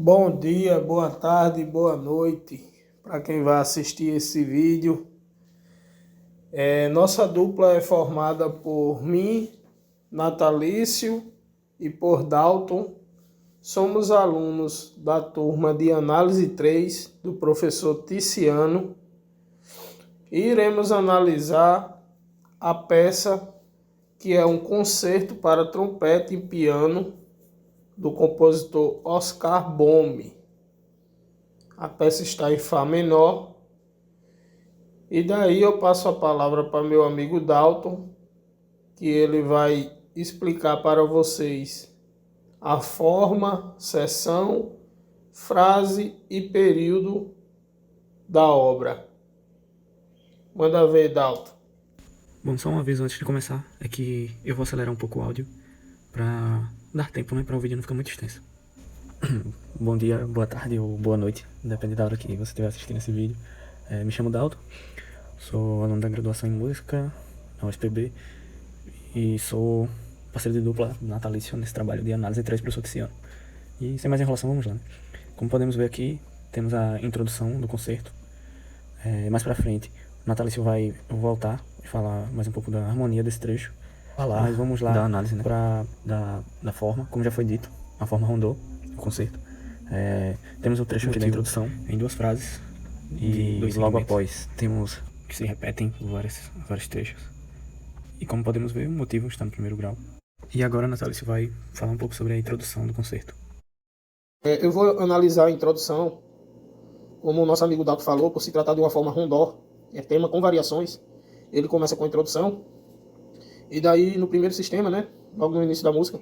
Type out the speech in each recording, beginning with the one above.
Bom dia, boa tarde, boa noite para quem vai assistir esse vídeo. Nossa dupla é formada por mim, Natalício, e por Dalton. Somos alunos da turma de Análise 3 do professor Ticiano e iremos analisar a peça que é um concerto para trompete e piano do compositor Oscar Bohme. A peça está em Fá menor. E daí eu passo a palavra para meu amigo Dalton, que ele vai explicar para vocês a forma, seção, frase e período da obra. Manda ver, Dalton. Bom, só um aviso antes de começar, é que eu vou acelerar um pouco o áudio para dar tempo, né, para o vídeo não ficar muito extenso. Bom dia, boa tarde ou boa noite, depende da hora que você estiver assistindo esse vídeo. Me chamo Dalton, sou aluno da graduação em música na UFPB e sou parceiro de dupla Natalício nesse trabalho de Análise 3 para o Ticiano. E sem mais enrolação, vamos lá, né? Como podemos ver aqui, temos a introdução do concerto. Mais pra frente, o Natalício vai voltar e falar mais um pouco da harmonia desse trecho. Mas vamos lá da análise, né? Da forma, como já foi dito, a forma rondô, o concerto. Temos o trecho aqui da introdução em duas frases e logo após temos que se repetem vários trechos. E como podemos ver, o motivo está no primeiro grau. E agora, Natalício vai falar um pouco sobre a introdução do concerto. Eu vou analisar a introdução, como o nosso amigo Dalton falou, por se tratar de uma forma rondó, tema com variações. Ele começa com a introdução, e daí no primeiro sistema, né, logo no início da música,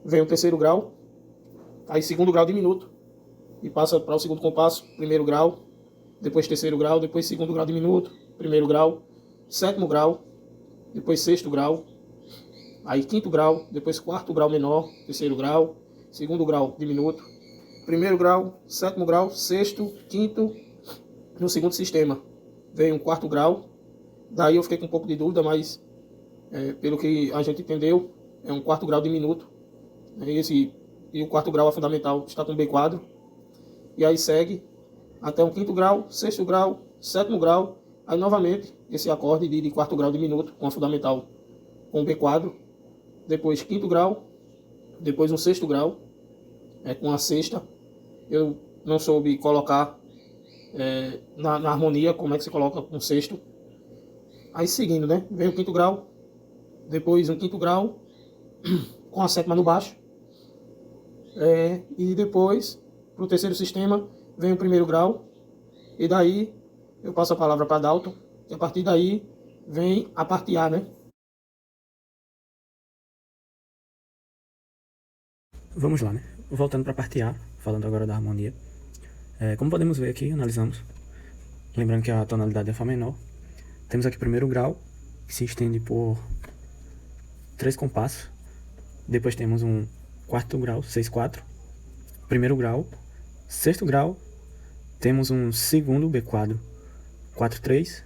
vem o terceiro grau, aí segundo grau diminuto, e passa para o segundo compasso, primeiro grau, depois terceiro grau, depois segundo grau diminuto, primeiro grau, sétimo grau, depois sexto grau, aí quinto grau, depois quarto grau menor, terceiro grau, segundo grau diminuto, primeiro grau, sétimo grau, sexto, quinto. No segundo sistema vem um quarto grau. Daí eu fiquei com um pouco de dúvida, mas pelo que a gente entendeu, é um quarto grau diminuto. E o quarto grau, a fundamental, está com B quadro. E aí segue até um quinto grau, sexto grau, sétimo grau. Aí novamente esse acorde de quarto grau diminuto com a fundamental com B quadro. Depois quinto grau, depois um sexto grau com a sexta. Eu não soube colocar na harmonia como é que se coloca um sexto. Aí seguindo, né? Vem o quinto grau, depois um quinto grau com a sétima no baixo. E depois, para o terceiro sistema, vem o primeiro grau. E daí eu passo a palavra para Dalton. E a partir daí vem a parte A, né? Vamos lá, né? Voltando para a parte A, falando agora da harmonia. Como podemos ver aqui, analisamos, lembrando que a tonalidade é Fá menor, temos aqui o primeiro grau, que se estende por 3 compassos, depois temos um quarto grau, 6/4, primeiro grau, sexto grau, temos um segundo B quadro, 4/3,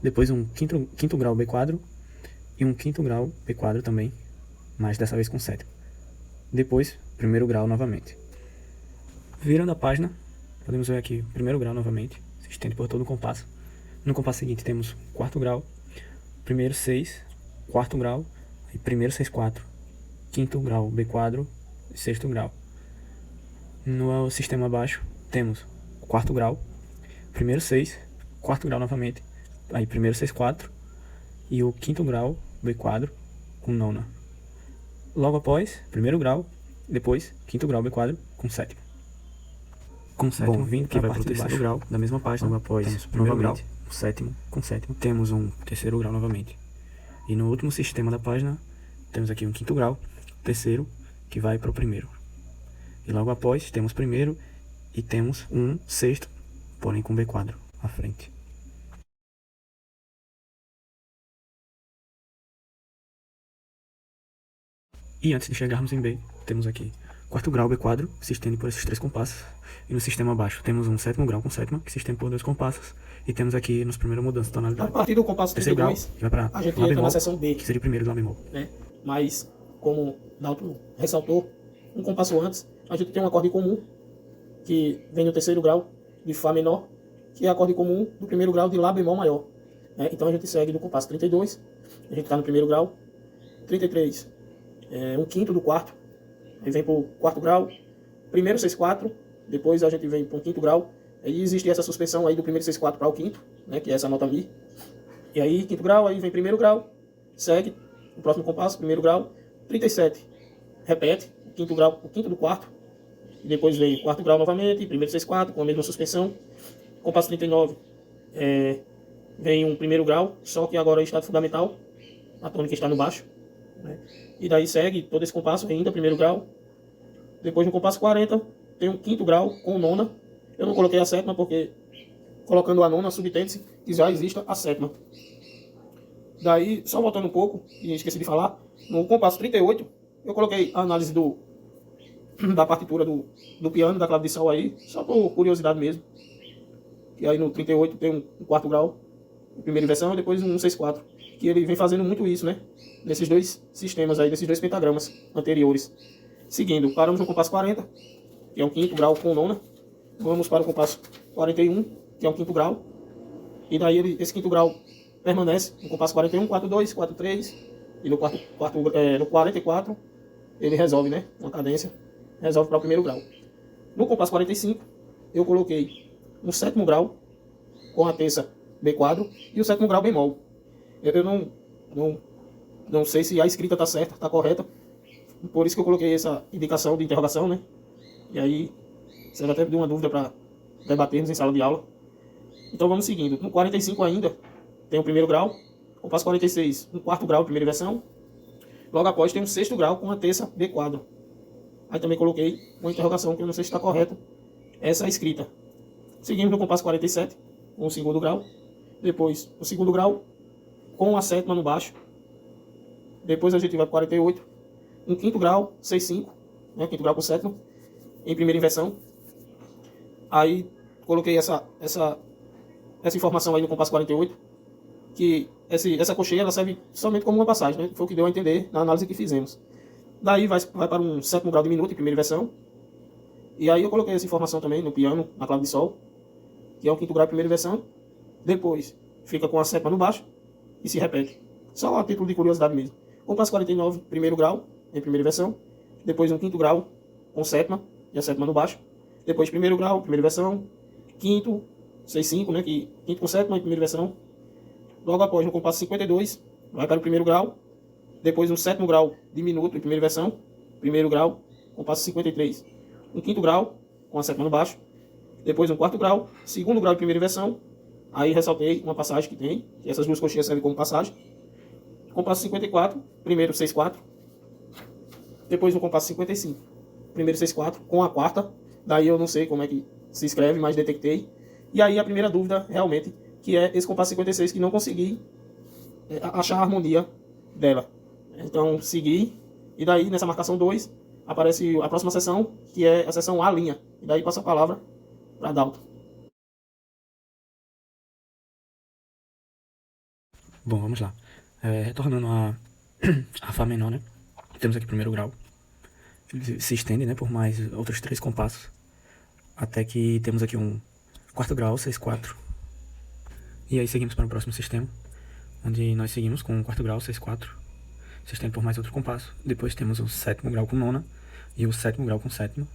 depois um quinto grau B quadro e um quinto grau B quadro também, mas dessa vez com sétimo. Depois, primeiro grau novamente. Virando a página, podemos ver aqui primeiro grau novamente, se estende por todo o compasso. No compasso seguinte temos quarto grau, primeiro 6, quarto grau, e primeiro 6/4, quinto grau B quadro e sexto grau. No sistema abaixo temos quarto grau, primeiro 6, quarto grau novamente, aí primeiro 6/4 e o quinto grau B quadro com nona. Logo após, primeiro grau, depois quinto grau B quadro com sétimo. Com sétimo, vindo que vai para o terceiro grau da mesma página, logo após temos o primeiro grau, o sétimo com sétimo, temos um terceiro grau novamente. E no último sistema da página, temos aqui um quinto grau, terceiro, que vai para o primeiro. E logo após, temos primeiro e temos um sexto, porém com B quadro à frente. E antes de chegarmos em B, temos aqui quarto grau B quadro, que se estende por esses 3 compassos. E no sistema abaixo temos um sétimo grau com sétima, que se estende por 2 compassos. E temos aqui nos primeiros mudanças de tonalidade. A partir do compasso Terceiro grau, 32, que vai para a gente Lá entra bemol, na seção B, que seria o primeiro do Lá bemol. né? Mas, como Dalton ressaltou, um compasso antes, a gente tem um acorde comum, que vem no terceiro grau de Fá menor, que é acorde comum do primeiro grau de Lá bemol maior, né? Então a gente segue do compasso 32, a gente está no primeiro grau, 33 um quinto do quarto, aí vem para o quarto grau, primeiro 6/4, depois a gente vem para um quinto grau, aí existe essa suspensão aí do primeiro 6/4 para o quinto, né, que é essa nota Mi, e aí quinto grau, aí vem primeiro grau, segue o próximo compasso, primeiro grau, 37, repete o quinto grau, o quinto do quarto, e depois vem o quarto grau novamente, primeiro 6/4 com a mesma suspensão, compasso 39, vem um primeiro grau, só que agora é estado fundamental, a tônica está no baixo, né? E daí segue todo esse compasso, vem ainda primeiro grau. Depois no compasso 40, tem um quinto grau com nona. Eu não coloquei a sétima porque, colocando a nona, subtende-se que já exista a sétima. Daí, só voltando um pouco, e esqueci de falar, no compasso 38, eu coloquei a análise da partitura do piano, da clave de sol aí, só por curiosidade mesmo. E aí no 38 tem um quarto grau, primeira inversão, e depois um 6/4. Que ele vem fazendo muito isso, né? Nesses dois sistemas aí, desses dois pentagramas anteriores. Seguindo, paramos no compasso 40, que é um quinto grau com nona. Vamos para o compasso 41, que é um quinto grau. E daí esse quinto grau permanece no compasso 41, 42, 43. E no 44 ele resolve, né? Uma cadência, resolve para o primeiro grau. No compasso 45, eu coloquei um sétimo grau com a terça B quadro e o sétimo grau bemol. Eu não sei se a escrita está certa, está correta. Por isso que eu coloquei essa indicação de interrogação, né? E aí, serve até de uma dúvida para debatermos em sala de aula. Então vamos seguindo. No 45 ainda, tem o primeiro grau. Compasso 46, um quarto grau, primeira inversão. Logo após tem um sexto grau com a terça B quadro. Aí também coloquei uma interrogação, que eu não sei se está correta essa escrita. Seguimos no compasso 47, com o segundo grau. Depois, o segundo grau com a sétima no baixo. Depois a gente vai para 48, um quinto grau, 6/5, né, quinto grau com sétima, em primeira inversão. Aí coloquei essa informação aí no compasso 48, que essa cocheia ela serve somente como uma passagem, né? Foi o que deu a entender na análise que fizemos. Daí vai para um sétimo grau diminuto em primeira inversão. E aí eu coloquei essa informação também no piano, na clave de sol, que é o quinto grau em primeira inversão. Depois fica com a sétima no baixo e se repete. Só a título de curiosidade mesmo. Compasso 49, primeiro grau, em primeira inversão. Depois um quinto grau com sétima, e a sétima no baixo. Depois primeiro grau, primeira inversão. Quinto, 6/5, né? Quinto com sétima, em primeira inversão. Logo após, no compasso 52, vai para o primeiro grau. Depois um sétimo grau diminuto, em primeira inversão. Primeiro grau, compasso 53. Um quinto grau, com a sétima no baixo. Depois um quarto grau, segundo grau de primeira inversão. Aí ressaltei uma passagem que tem, que essas duas coxinhas servem como passagem. Compasso 54, primeiro 6/4. Depois no compasso 55, primeiro 6/4 com a quarta. Daí eu não sei como é que se escreve, mas detectei. E aí a primeira dúvida, realmente, que é esse compasso 56, que não consegui achar a harmonia dela. Então, segui. E daí, nessa marcação 2, aparece a próxima seção, que é a seção A'. E daí passa a palavra para Dalton. Bom, vamos lá. Retornando a Fá menor, né? Temos aqui o primeiro grau. Ele se estende, né, por mais outros 3 compassos. Até que temos aqui um quarto grau, 6/4. E aí seguimos para o próximo sistema, onde nós seguimos com o quarto grau, 6/4. Se estende por mais outro compasso. Depois temos o sétimo grau com nona e o sétimo grau com sétima.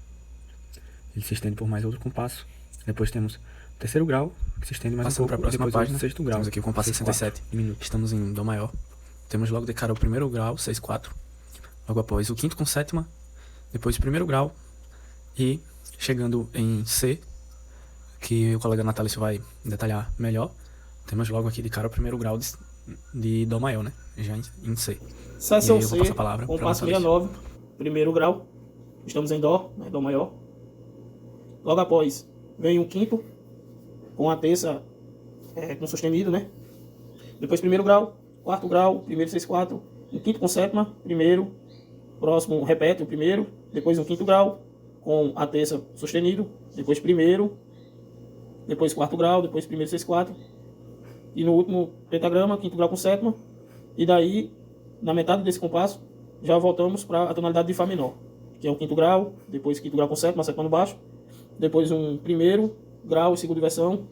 Ele se estende por mais outro compasso. Depois temos o terceiro grau, que se estende mais um pouco. Para a próxima página, o sexto grau. temos aqui o compasso 67. Estamos em Dó maior. Temos logo de cara o primeiro grau, 6/4. Logo após o quinto com sétima. Depois o primeiro grau. E chegando em C, que o colega Natália vai detalhar melhor, temos logo aqui de cara o primeiro grau de Dó maior, né? Já em C. Seção C, compasso 69, primeiro grau. Estamos em Dó, né, Dó maior. Logo após vem um quinto com a terça com sustenido, né? Depois primeiro grau, quarto grau, primeiro 6/4, um quinto com sétima, primeiro, próximo repete o primeiro, depois um quinto grau com a terça sustenido, depois primeiro, depois quarto grau, depois primeiro 6/4 e no último pentagrama, quinto grau com sétima, e daí na metade desse compasso já voltamos para a tonalidade de Fá menor, que é o quinto grau, depois quinto grau com sétima, sétima no baixo, depois um primeiro grau e segunda inversão,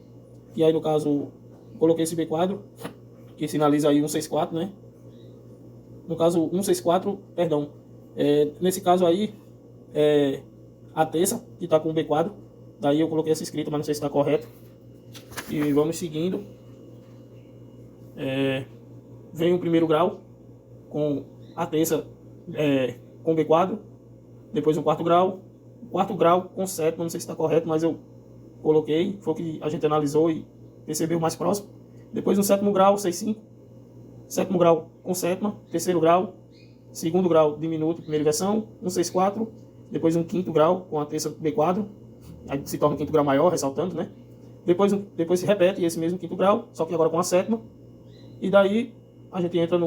e aí no caso coloquei esse B quadro, que sinaliza aí um 6/4, né? No caso 1/6/4, perdão, nesse caso aí a terça que está com o B quadro, daí eu coloquei essa escrita, mas não sei se está correto, e vamos seguindo. Vem o primeiro grau com a terça com B quadro, depois o quarto grau com sétima, não sei se está correto, mas eu coloquei, foi o que a gente analisou e percebeu mais próximo. Depois no sétimo grau, 6/5, sétimo grau com sétima, terceiro grau, segundo grau diminuto, primeira inversão, 1/6/4, depois um quinto grau com a terça B quadro, aí se torna um quinto grau maior, ressaltando, né? Depois se repete esse mesmo quinto grau, só que agora com a sétima, e daí a gente entra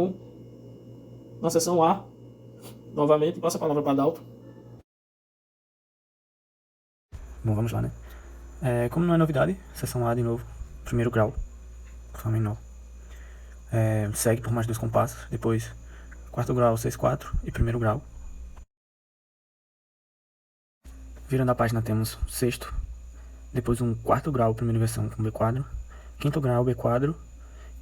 na seção A, novamente, e passa a palavra para Dalton. Bom, vamos lá, né? Como não é novidade, seção A de novo, primeiro grau, Fá menor. Segue por mais 2 compassos, depois quarto grau, 6/4 e primeiro grau. Virando a página temos sexto, depois um quarto grau, primeira inversão com B quadro, quinto grau, B quadro,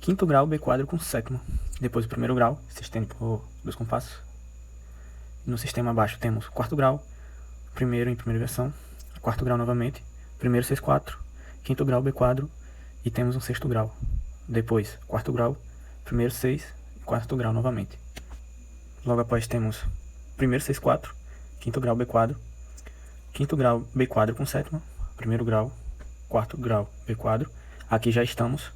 quinto grau, B quadro com sétima, depois o primeiro grau, se estende por 2 compassos. No sistema abaixo temos quarto grau, primeiro em primeira inversão, quarto grau novamente, primeiro 6/4, quinto grau, B quadro, e temos um sexto grau. Depois, quarto grau, primeiro 6, quarto grau novamente. Logo após temos primeiro 6/4, quinto grau, B quadro, quinto grau, B quadro com sétima, primeiro grau, quarto grau, B quadro. Aqui já estamos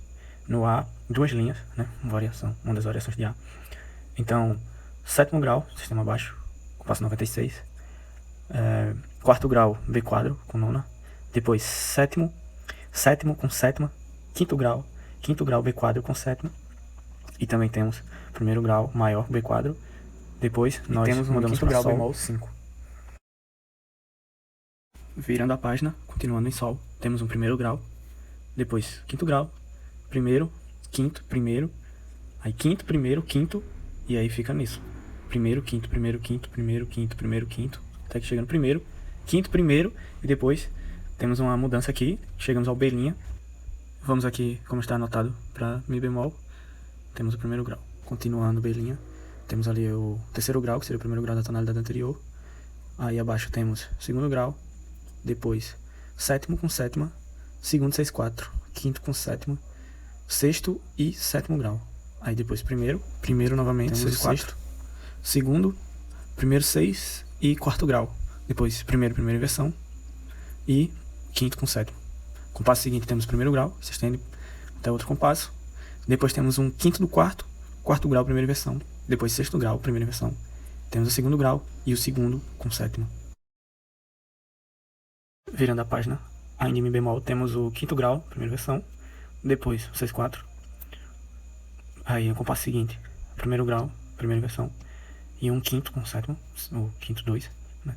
no A, 2 linhas, né? Uma das variações de A. Então, sétimo grau, sistema abaixo, compasso 96. Quarto grau, B quadro com nona. Depois, sétimo com sétima, quinto grau, B quadro com sétima. E também temos primeiro grau maior, B quadro. Depois nós temos um quinto grau bemol 5. Virando a página, continuando em sol, temos um primeiro grau, depois quinto grau, primeiro, quinto, primeiro, aí quinto, primeiro, quinto, e aí fica nisso. Primeiro, quinto, primeiro, quinto, primeiro, quinto, primeiro, quinto, até que chega no primeiro, quinto, primeiro, e depois temos uma mudança aqui, chegamos ao B'. Vamos aqui, como está anotado, para Mi bemol, temos o primeiro grau. Continuando B', temos ali o terceiro grau, que seria o primeiro grau da tonalidade anterior. Aí abaixo temos segundo grau, depois sétimo com sétima, segundo 6/4, quinto com sétima, sexto e sétimo grau. Aí depois primeiro novamente, 6/4, segundo, primeiro 6 e quarto grau. Depois primeira inversão e quinto com sétimo. Compasso seguinte temos primeiro grau, se estende até outro compasso. Depois temos um quinto do quarto grau, primeira inversão. Depois sexto grau, primeira inversão. Temos o segundo grau e o segundo com sétima. Virando a página, ainda em Mi bemol, temos o quinto grau, primeira versão, depois o 6/4, aí o compasso seguinte, primeiro grau, primeira versão, e um quinto com sétimo, o quinto 2, né?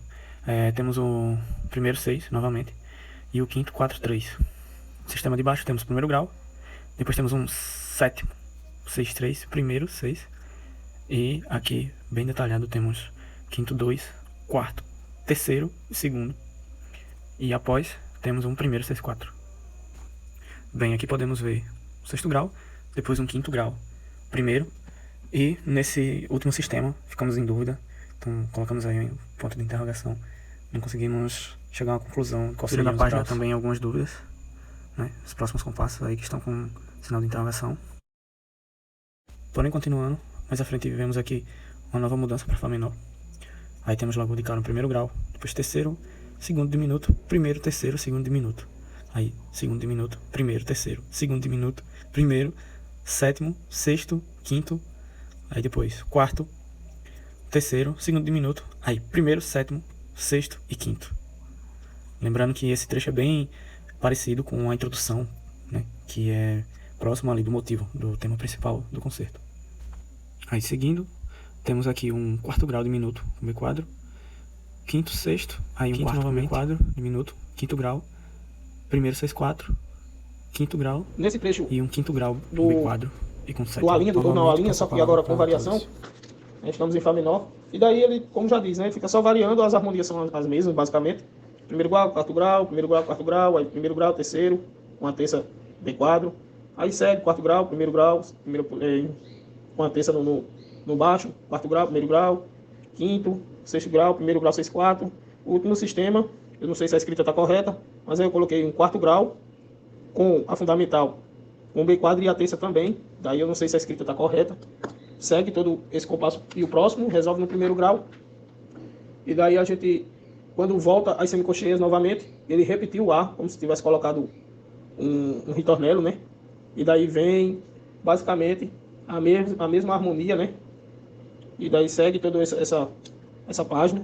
Temos o primeiro 6, novamente, e o quinto 4/3. Sistema de baixo temos primeiro grau, depois temos um sétimo, 6/3, primeiro 6, e aqui, bem detalhado, temos quinto 2, quarto, terceiro e segundo. E após, temos um primeiro 6/4. Bem, aqui podemos ver o sexto grau, depois um quinto grau, primeiro. E nesse último sistema, ficamos em dúvida. Então, colocamos aí um ponto de interrogação. Não conseguimos chegar a uma conclusão. Qual seria a página também algumas dúvidas, né? Os próximos compassos aí que estão com sinal de interrogação. Porém, continuando, mais à frente vemos aqui uma nova mudança para Fá menor. Aí temos logo de cara o primeiro grau, depois terceiro, segundo diminuto, primeiro, terceiro, segundo diminuto. Aí, segundo diminuto, primeiro, terceiro, segundo diminuto, primeiro, sétimo, sexto, quinto. Aí depois, quarto, terceiro, segundo diminuto. Aí, primeiro, sétimo, sexto e quinto. Lembrando que esse trecho é bem parecido com a introdução, né, que é próximo ali do motivo, do tema principal do concerto. Aí, seguindo, temos aqui um quarto grau diminuto, um B quadro, quinto, sexto, aí um quinto quarto novamente, quadro diminuto, quinto grau, primeiro 6/4, quinto grau, Nesse trecho e um quinto grau do B quadro e com sétimo. do A linha, do tornal A linha, só que agora com variação. Estamos em Fá menor. E daí ele, como já diz, né, ele fica só variando, as harmonias são as mesmas, basicamente. Primeiro grau, quarto grau, primeiro grau, quarto grau, aí primeiro grau, terceiro, uma terça B quadro. Aí segue quarto grau, primeiro grau, uma terça no baixo, quarto grau, primeiro grau, quinto, sexto grau, primeiro grau, 6/4. O último sistema, eu não sei se a escrita está correta, mas aí eu coloquei um quarto grau com a fundamental, com o B quadro e a terça também. Daí eu não sei se a escrita está correta. Segue todo esse compasso e o próximo, resolve no primeiro grau. E daí a gente, quando volta às semicolcheias novamente, ele repetiu o A, como se tivesse colocado um ritornelo, né? E daí vem, basicamente, a mesma harmonia, né? E daí segue toda essa página,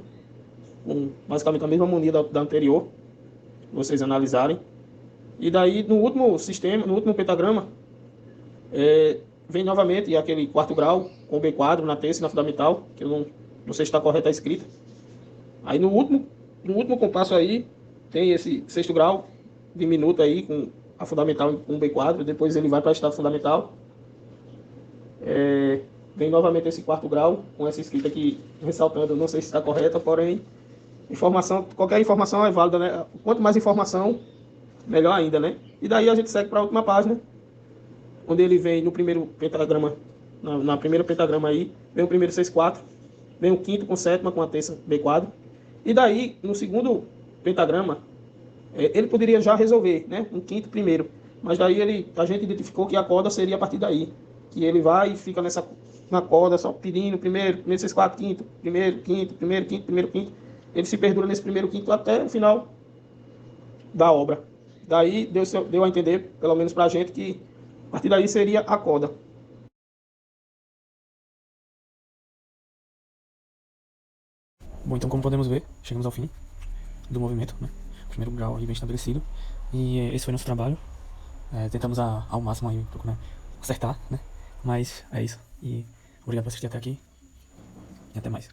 com basicamente a mesma harmonia da anterior, vocês analisarem. E daí, no último sistema, no último pentagrama, vem novamente aquele quarto grau, com B quadro na terça e na fundamental, que eu não sei se está correta a escrita. Aí no último compasso aí, tem esse sexto grau diminuto aí, com a fundamental com B quadro, depois ele vai para o estado fundamental. Vem novamente esse quarto grau, com essa escrita aqui, ressaltando, não sei se está correta, porém, qualquer informação é válida, né? Quanto mais informação, melhor ainda, né? E daí a gente segue para a última página, onde ele vem no primeiro pentagrama, na primeira pentagrama aí, vem o primeiro 6/4, vem o quinto com sétima, com a terça B quadro. E daí, no segundo pentagrama, ele poderia já resolver, né? Um quinto primeiro. Mas daí a gente identificou que a corda seria a partir daí. Que ele vai e fica na corda, só pedindo primeiro 6/4, quinto, primeiro, quinto, primeiro, quinto, primeiro, quinto. Ele se perdura nesse primeiro quinto até o final da obra. Daí deu a entender, pelo menos pra gente, que a partir daí seria a corda. Bom, então como podemos ver, chegamos ao fim do movimento, né? Primeiro grau aí bem estabelecido. E esse foi nosso trabalho. Tentamos ao máximo aí procurar acertar, né? Mas é isso. E obrigado por assistir até aqui. E até mais.